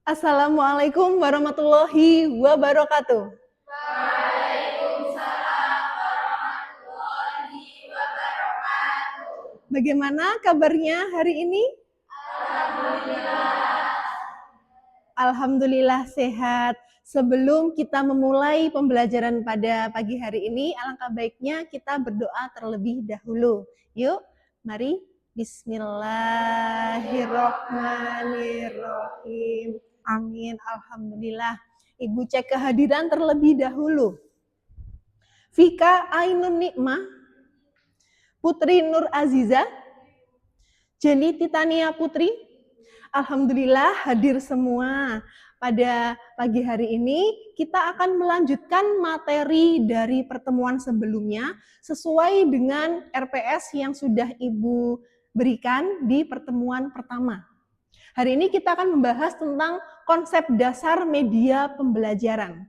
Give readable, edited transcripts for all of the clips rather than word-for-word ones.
Assalamualaikum warahmatullahi wabarakatuh. Bagaimana kabarnya hari ini? Alhamdulillah sehat. Sebelum kita memulai pembelajaran pada pagi hari ini, alangkah baiknya kita berdoa terlebih dahulu. Yuk, mari. Bismillahirrohmanirrohim. Amin. Alhamdulillah. Ibu cek kehadiran terlebih dahulu. Vika Ainun Nikmah, Putri Nur Aziza, Jenny Titania Putri, alhamdulillah hadir semua. Pada pagi hari ini kita akan melanjutkan materi dari pertemuan sebelumnya sesuai dengan RPS yang sudah Ibu berikan di pertemuan pertama. Hari ini kita akan membahas tentang konsep dasar media pembelajaran.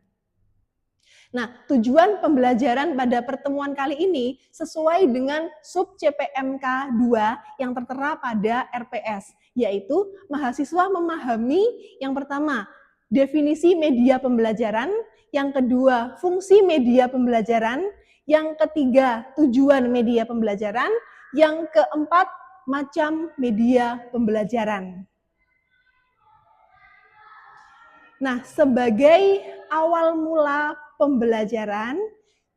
Nah, tujuan pembelajaran pada pertemuan kali ini sesuai dengan sub CPMK 2 yang tertera pada RPS, yaitu mahasiswa memahami yang pertama, definisi media pembelajaran, yang kedua, fungsi media pembelajaran, yang ketiga, tujuan media pembelajaran, yang keempat, macam media pembelajaran. Nah, sebagai awal mula pembelajaran,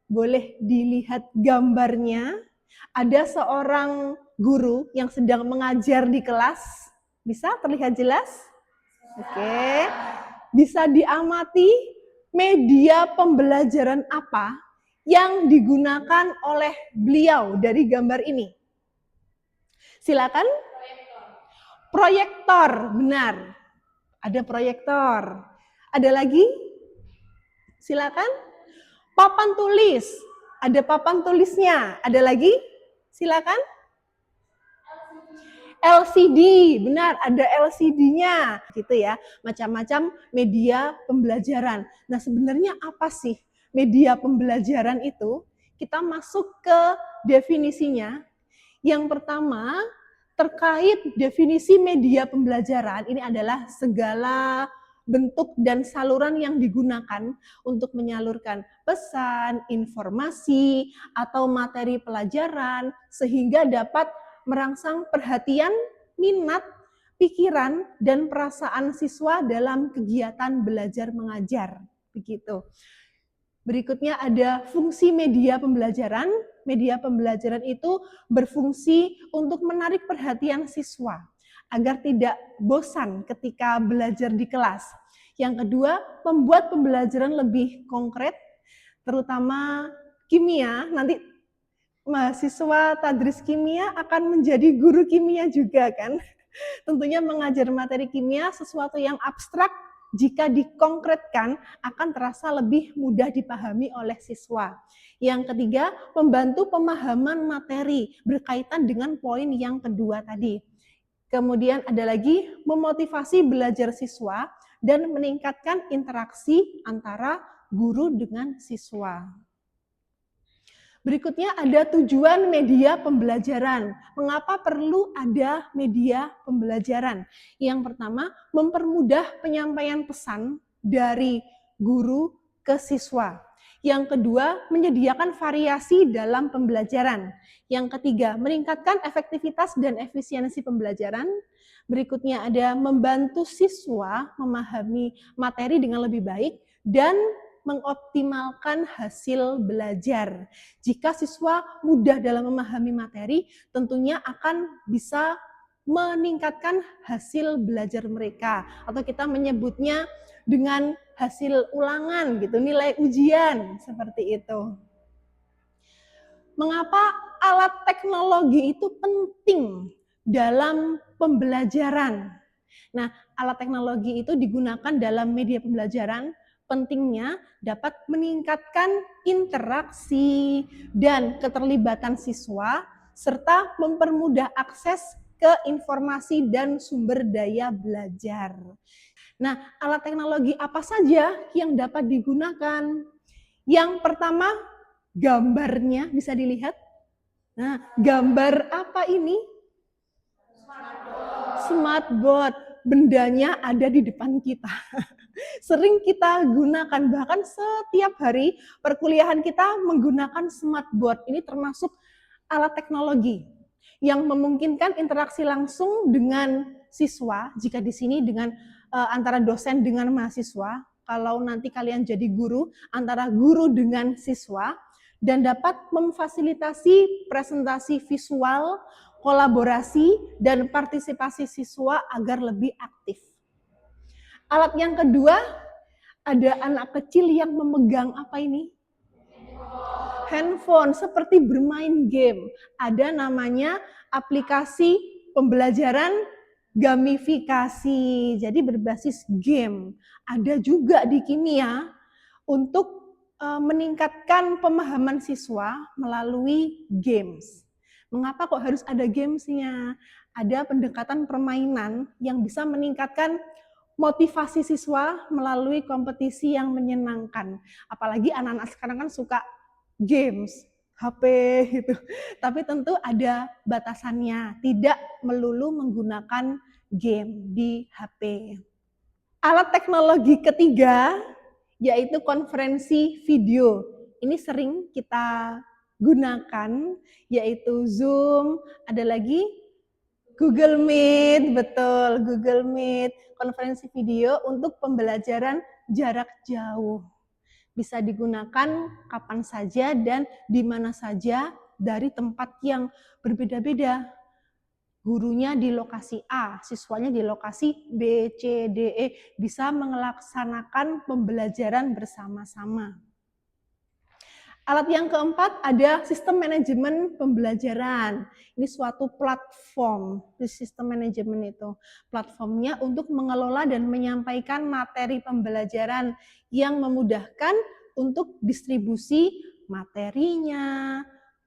boleh dilihat gambarnya. Ada seorang guru yang sedang mengajar di kelas. Bisa terlihat jelas? Oke. Bisa diamati media pembelajaran apa yang digunakan oleh beliau dari gambar ini. Silakan. Proyektor, benar. Ada proyektor. Ada lagi? Silakan. Papan tulis. Ada papan tulisnya. Ada lagi? Silakan. LCD, benar, ada LCD-nya, gitu ya. Macam-macam media pembelajaran. Nah, sebenarnya apa sih media pembelajaran itu? Kita masuk ke definisinya. Yang pertama, terkait definisi media pembelajaran, ini adalah segala bentuk dan saluran yang digunakan untuk menyalurkan pesan, informasi, atau materi pelajaran, sehingga dapat merangsang perhatian, minat, pikiran, dan perasaan siswa dalam kegiatan belajar mengajar. Begitu. Berikutnya ada fungsi media pembelajaran. Media pembelajaran itu berfungsi untuk menarik perhatian siswa agar tidak bosan ketika belajar di kelas. Yang kedua, membuat pembelajaran lebih konkret, terutama kimia. Nanti mahasiswa tadris kimia akan menjadi guru kimia juga kan. Tentunya mengajar materi kimia sesuatu yang abstrak, jika dikonkretkan akan terasa lebih mudah dipahami oleh siswa. Yang ketiga, membantu pemahaman materi berkaitan dengan poin yang kedua tadi. Kemudian ada lagi memotivasi belajar siswa dan meningkatkan interaksi antara guru dengan siswa. Berikutnya ada tujuan media pembelajaran. Mengapa perlu ada media pembelajaran? Yang pertama, mempermudah penyampaian pesan dari guru ke siswa. Yang kedua, menyediakan variasi dalam pembelajaran. Yang ketiga, meningkatkan efektivitas dan efisiensi pembelajaran. Berikutnya ada membantu siswa memahami materi dengan lebih baik dan mengoptimalkan hasil belajar. Jika siswa mudah dalam memahami materi, tentunya akan bisa meningkatkan hasil belajar mereka, atau kita menyebutnya dengan hasil ulangan gitu, nilai ujian seperti itu. Mengapa alat teknologi itu penting dalam pembelajaran? Nah, alat teknologi itu digunakan dalam media pembelajaran. Pentingnya dapat meningkatkan interaksi dan keterlibatan siswa, serta mempermudah akses ke informasi dan sumber daya belajar. Nah, alat teknologi apa saja yang dapat digunakan? Yang pertama, gambarnya bisa dilihat. Nah, gambar apa ini? Smartboard. bendanya ada di depan kita. Sering kita gunakan, bahkan setiap hari perkuliahan kita menggunakan smartboard. Ini termasuk alat teknologi yang memungkinkan interaksi langsung dengan siswa, jika di sini dengan antara dosen dengan mahasiswa, kalau nanti kalian jadi guru, antara guru dengan siswa, dan dapat memfasilitasi presentasi visual, kolaborasi, dan partisipasi siswa agar lebih aktif. Alat yang kedua, ada anak kecil yang memegang apa ini? Handphone, seperti bermain game. Ada namanya aplikasi pembelajaran gamifikasi, jadi berbasis game. Ada juga di kimia untuk meningkatkan pemahaman siswa melalui games. Mengapa kok harus ada gamesnya? Ada pendekatan permainan yang bisa meningkatkan motivasi siswa melalui kompetisi yang menyenangkan. Apalagi anak-anak sekarang kan suka games, HP gitu. Tapi tentu ada batasannya, tidak melulu menggunakan game di HP. Alat teknologi ketiga yaitu konferensi video. Ini sering kita gunakan, yaitu Zoom, ada lagi Google Meet, betul, Google Meet, konferensi video untuk pembelajaran jarak jauh. Bisa digunakan kapan saja dan di mana saja dari tempat yang berbeda-beda. Gurunya di lokasi A, siswanya di lokasi B, C, D, E, bisa melaksanakan pembelajaran bersama-sama. Alat yang keempat ada sistem manajemen pembelajaran. Ini suatu platform, sistem manajemen itu. Platformnya untuk mengelola dan menyampaikan materi pembelajaran yang memudahkan untuk distribusi materinya,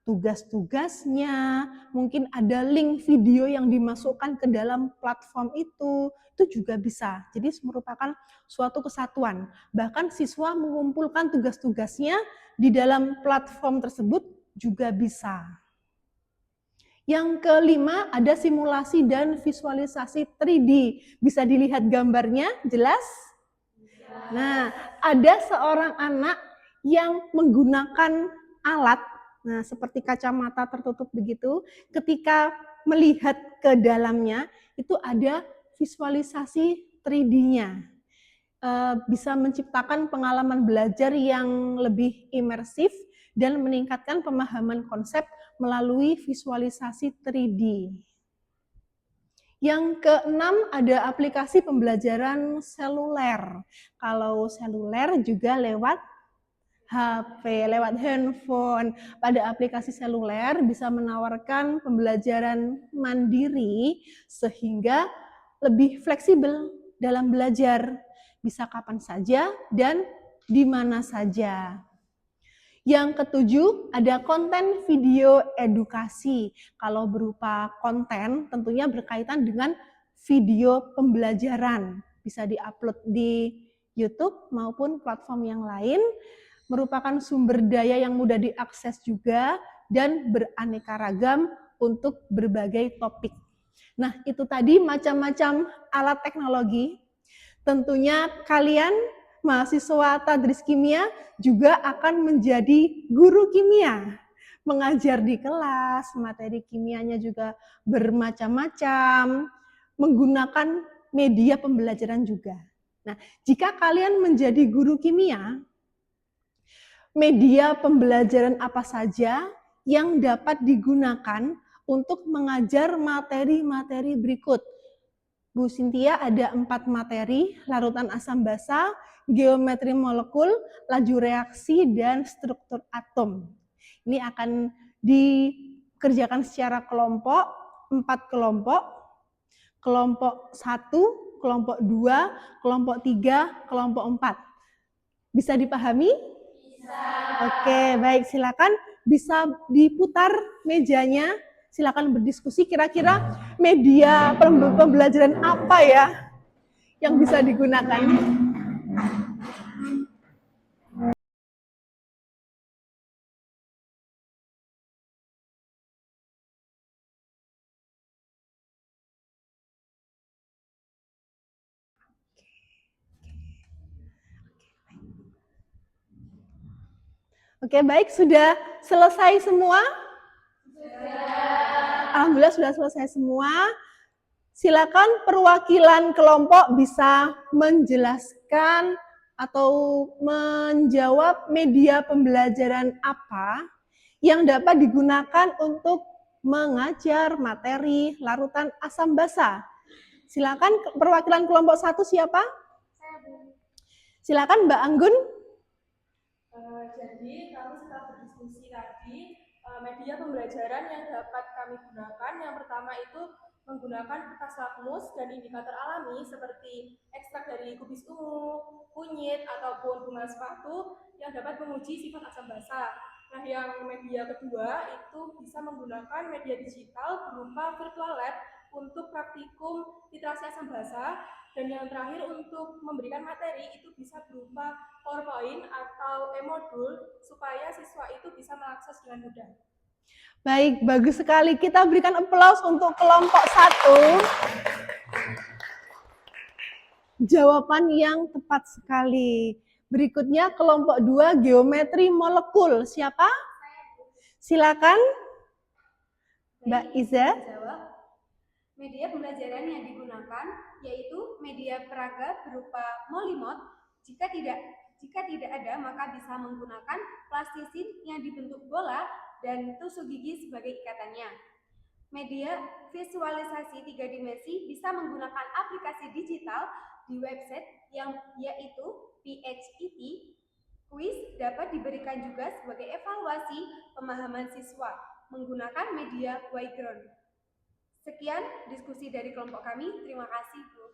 tugas-tugasnya, mungkin ada link video yang dimasukkan ke dalam platform itu juga bisa. Jadi merupakan suatu kesatuan. Bahkan siswa mengumpulkan tugas-tugasnya di dalam platform tersebut juga bisa. Yang kelima ada simulasi dan visualisasi 3D. Bisa dilihat gambarnya, jelas? Nah, ada seorang anak yang menggunakan alat, nah seperti kacamata tertutup begitu, ketika melihat ke dalamnya, itu ada visualisasi 3D-nya. Bisa menciptakan pengalaman belajar yang lebih imersif dan meningkatkan pemahaman konsep melalui visualisasi 3D. Yang keenam ada aplikasi pembelajaran seluler. Kalau seluler juga lewat HP, lewat handphone. Pada aplikasi seluler bisa menawarkan pembelajaran mandiri sehingga lebih fleksibel dalam belajar. Bisa kapan saja dan di mana saja. Yang ketujuh, ada konten video edukasi. Kalau berupa konten, tentunya berkaitan dengan video pembelajaran. Bisa diupload di YouTube maupun platform yang lain. Merupakan sumber daya yang mudah diakses juga dan beraneka ragam untuk berbagai topik. Nah, itu tadi macam-macam alat teknologi. Tentunya kalian mahasiswa Tadris Kimia juga akan menjadi guru kimia. Mengajar di kelas, materi kimianya juga bermacam-macam, menggunakan media pembelajaran juga. Nah, jika kalian menjadi guru kimia, media pembelajaran apa saja yang dapat digunakan untuk mengajar materi-materi berikut? Bu Sintia ada 4 materi, larutan asam basa, geometri molekul, laju reaksi, dan struktur atom. Ini akan dikerjakan secara kelompok, 4 kelompok, kelompok 1, kelompok 2, kelompok 3, kelompok 4. Bisa dipahami? Bisa. Oke, baik, silakan bisa diputar mejanya. Silakan berdiskusi kira-kira media pembelajaran apa ya yang bisa digunakan. Oke, baik, sudah selesai semua? Alhamdulillah sudah selesai semua. Silakan perwakilan kelompok bisa menjelaskan atau menjawab media pembelajaran apa yang dapat digunakan untuk mengajar materi larutan asam basa. Silakan perwakilan kelompok 1 siapa? Silakan Mbak Anggun. Jadi kami setelah berdiskusi tadi, media pembelajaran yang dapat kami gunakan, yang pertama itu menggunakan kertas lakmus dan indikator alami seperti ekstrak dari kubis ungu, kunyit, ataupun bunga sepatu yang dapat menguji sifat asam basa. Nah, yang media kedua itu bisa menggunakan media digital berupa virtual lab untuk praktikum literasi asam basa, dan yang terakhir untuk memberikan materi itu bisa berupa PowerPoint atau e-modul supaya siswa itu bisa mengakses dengan mudah. Baik, bagus sekali. Kita berikan aplaus untuk kelompok 1. Jawaban yang tepat sekali. Berikutnya kelompok 2, geometri molekul. Siapa? Silakan Mbak Iza. Media pembelajaran yang digunakan yaitu media peraga berupa molimot. Jika tidak ada, maka bisa menggunakan plastisin yang dibentuk bola dan tusuk gigi sebagai ikatannya. Media visualisasi 3 dimensi bisa menggunakan aplikasi digital di website yang yaitu PHET. Kuis dapat diberikan juga sebagai evaluasi pemahaman siswa menggunakan media Wayground. Sekian diskusi dari kelompok kami. Terima kasih, Bu.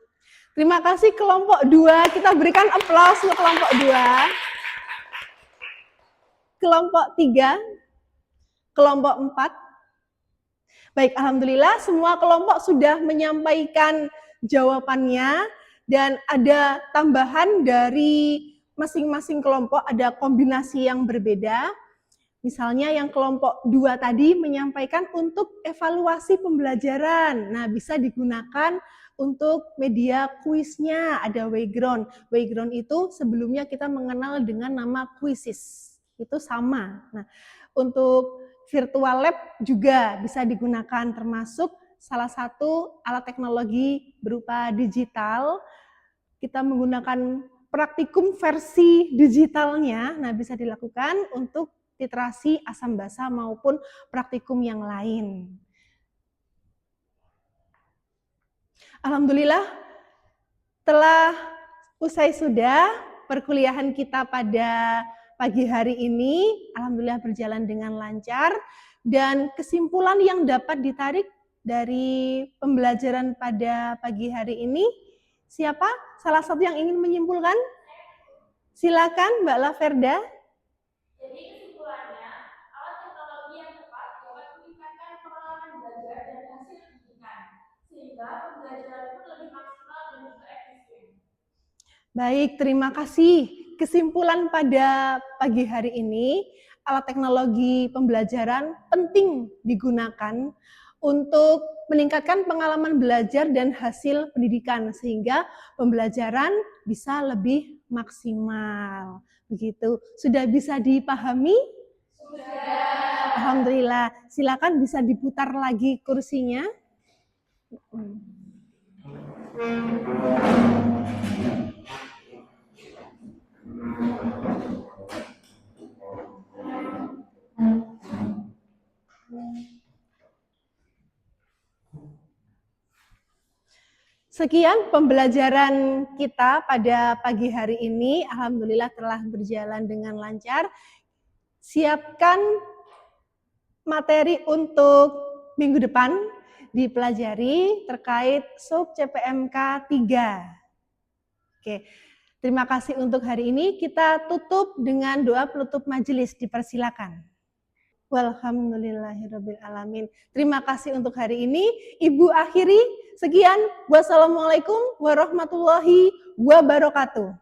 Terima kasih kelompok 2. Kita berikan aplaus untuk kelompok 2. Kelompok 3, kelompok 4. Baik, alhamdulillah semua kelompok sudah menyampaikan jawabannya dan ada tambahan dari masing-masing kelompok, ada kombinasi yang berbeda. Misalnya yang kelompok 2 tadi menyampaikan untuk evaluasi pembelajaran. Nah, bisa digunakan untuk media kuisnya, ada Wayground. Wayground itu sebelumnya kita mengenal dengan nama Quizzes. Itu sama. Nah, untuk virtual lab juga bisa digunakan, termasuk salah satu alat teknologi berupa digital. Kita menggunakan praktikum versi digitalnya, nah bisa dilakukan untuk literasi asam basa maupun praktikum yang lain. Alhamdulillah telah usai sudah perkuliahan kita pada pagi hari ini. Alhamdulillah berjalan dengan lancar, dan kesimpulan yang dapat ditarik dari pembelajaran pada pagi hari ini, siapa? Salah satu yang ingin menyimpulkan? Silakan Mbak Laverda. Jadi kesimpulannya, alat teknologi yang tepat dapat meningkatkan pengalaman belajar dan hasil pendidikan, sehingga pembelajaran pun lebih maksimal dan juga efisien. Baik, terima kasih. Kesimpulan pada pagi hari ini, alat teknologi pembelajaran penting digunakan untuk meningkatkan pengalaman belajar dan hasil pendidikan, sehingga pembelajaran bisa lebih maksimal. Begitu. Sudah bisa dipahami? Sudah. Alhamdulillah. Silakan bisa diputar lagi kursinya. Sekian pembelajaran kita pada pagi hari ini. Alhamdulillah telah berjalan dengan lancar. Siapkan materi untuk minggu depan dipelajari terkait sub CPMK 3. Oke, terima kasih untuk hari ini. Kita tutup dengan doa penutup majelis. Dipersilakan. Walhamdulillahirabbil alamin. Terima kasih untuk hari ini. Ibu akhiri. Sekian. Wassalamualaikum warahmatullahi wabarakatuh.